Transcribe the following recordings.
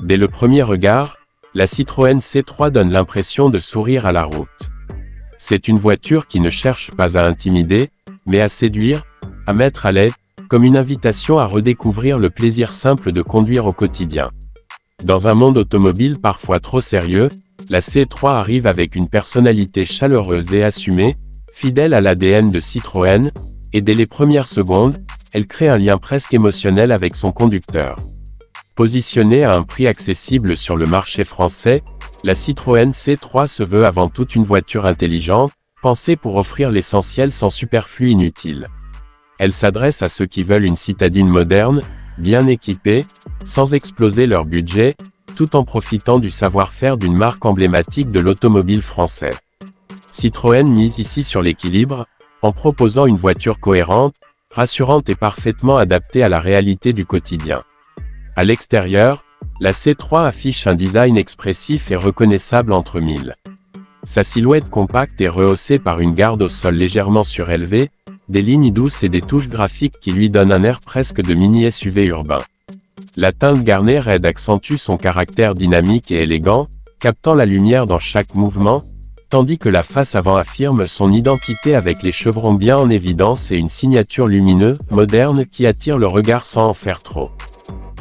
Dès le premier regard, la Citroën C3 donne l'impression de sourire à la route. C'est une voiture qui ne cherche pas à intimider, mais à séduire, à mettre à l'aise, comme une invitation à redécouvrir le plaisir simple de conduire au quotidien. Dans un monde automobile parfois trop sérieux, la C3 arrive avec une personnalité chaleureuse et assumée, fidèle à l'ADN de Citroën, et dès les premières secondes, elle crée un lien presque émotionnel avec son conducteur. Positionnée à un prix accessible sur le marché français, la Citroën C3 se veut avant tout une voiture intelligente, pensée pour offrir l'essentiel sans superflu inutile. Elle s'adresse à ceux qui veulent une citadine moderne, bien équipée, sans exploser leur budget, tout en profitant du savoir-faire d'une marque emblématique de l'automobile français. Citroën mise ici sur l'équilibre, en proposant une voiture cohérente, rassurante et parfaitement adaptée à la réalité du quotidien. À l'extérieur, la C3 affiche un design expressif et reconnaissable entre mille. Sa silhouette compacte est rehaussée par une garde au sol légèrement surélevée, des lignes douces et des touches graphiques qui lui donnent un air presque de mini SUV urbain. La teinte garnet raide accentue son caractère dynamique et élégant, captant la lumière dans chaque mouvement, tandis que la face avant affirme son identité avec les chevrons bien en évidence et une signature lumineuse, moderne qui attire le regard sans en faire trop.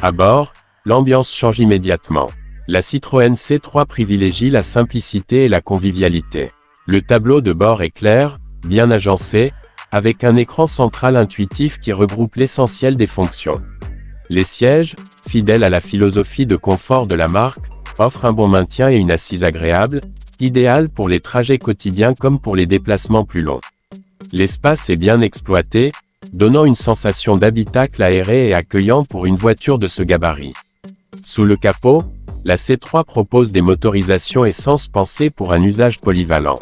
À bord, l'ambiance change immédiatement. La Citroën C3 privilégie la simplicité et la convivialité. Le tableau de bord est clair, bien agencé, avec un écran central intuitif qui regroupe l'essentiel des fonctions. Les sièges, fidèles à la philosophie de confort de la marque, offrent un bon maintien et une assise agréable, idéale pour les trajets quotidiens comme pour les déplacements plus longs. L'espace est bien exploité, donnant une sensation d'habitacle aéré et accueillant pour une voiture de ce gabarit. Sous le capot, la C3 propose des motorisations essence pensées pour un usage polyvalent.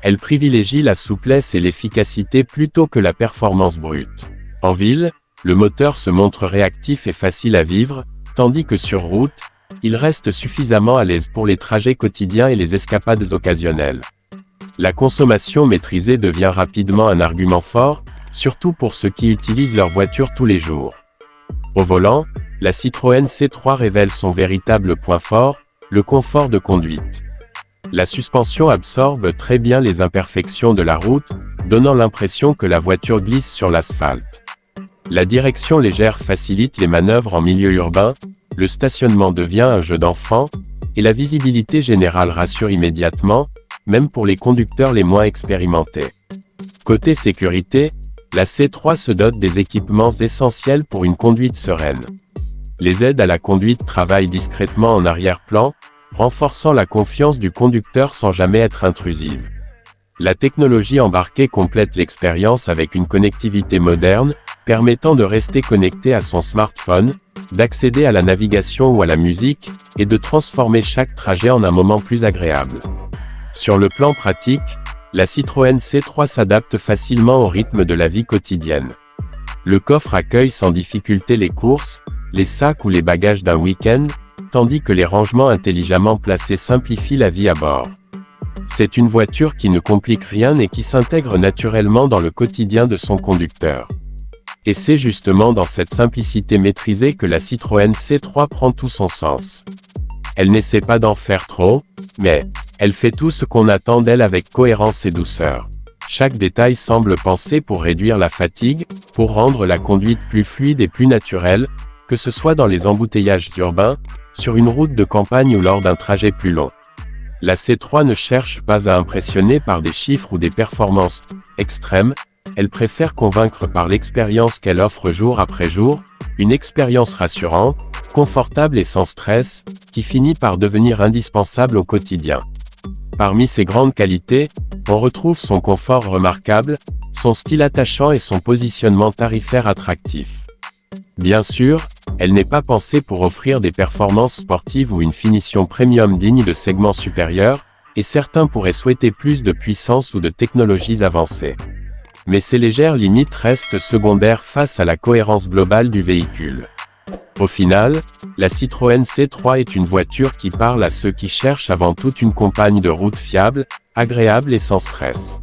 Elle privilégie la souplesse et l'efficacité plutôt que la performance brute. En ville, le moteur se montre réactif et facile à vivre, tandis que sur route, il reste suffisamment à l'aise pour les trajets quotidiens et les escapades occasionnelles. La consommation maîtrisée devient rapidement un argument fort, surtout pour ceux qui utilisent leur voiture tous les jours. Au volant, la Citroën C3 révèle son véritable point fort, le confort de conduite. La suspension absorbe très bien les imperfections de la route, donnant l'impression que la voiture glisse sur l'asphalte. La direction légère facilite les manœuvres en milieu urbain, le stationnement devient un jeu d'enfant, et la visibilité générale rassure immédiatement, même pour les conducteurs les moins expérimentés. Côté sécurité, la C3 se dote des équipements essentiels pour une conduite sereine. Les aides à la conduite travaillent discrètement en arrière-plan, renforçant la confiance du conducteur sans jamais être intrusive. La technologie embarquée complète l'expérience avec une connectivité moderne, permettant de rester connecté à son smartphone, d'accéder à la navigation ou à la musique, et de transformer chaque trajet en un moment plus agréable. Sur le plan pratique, la Citroën C3 s'adapte facilement au rythme de la vie quotidienne. Le coffre accueille sans difficulté les courses, les sacs ou les bagages d'un week-end, tandis que les rangements intelligemment placés simplifient la vie à bord. C'est une voiture qui ne complique rien et qui s'intègre naturellement dans le quotidien de son conducteur. Et c'est justement dans cette simplicité maîtrisée que la Citroën C3 prend tout son sens. Elle n'essaie pas d'en faire trop, mais elle fait tout ce qu'on attend d'elle avec cohérence et douceur. Chaque détail semble pensé pour réduire la fatigue, pour rendre la conduite plus fluide et plus naturelle, que ce soit dans les embouteillages urbains, sur une route de campagne ou lors d'un trajet plus long. La C3 ne cherche pas à impressionner par des chiffres ou des performances extrêmes, elle préfère convaincre par l'expérience qu'elle offre jour après jour, une expérience rassurante, confortable et sans stress, qui finit par devenir indispensable au quotidien. Parmi ses grandes qualités, on retrouve son confort remarquable, son style attachant et son positionnement tarifaire attractif. Bien sûr, elle n'est pas pensée pour offrir des performances sportives ou une finition premium digne de segments supérieurs, et certains pourraient souhaiter plus de puissance ou de technologies avancées. Mais ces légères limites restent secondaires face à la cohérence globale du véhicule. Au final, la Citroën C3 est une voiture qui parle à ceux qui cherchent avant tout une compagne de route fiable, agréable et sans stress.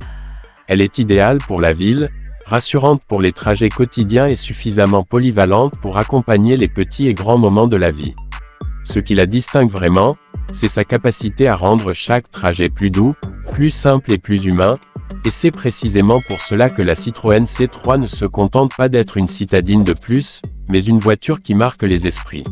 Elle est idéale pour la ville, rassurante pour les trajets quotidiens et suffisamment polyvalente pour accompagner les petits et grands moments de la vie. Ce qui la distingue vraiment, c'est sa capacité à rendre chaque trajet plus doux, plus simple et plus humain, et c'est précisément pour cela que la Citroën C3 ne se contente pas d'être une citadine de plus, mais une voiture qui marque les esprits.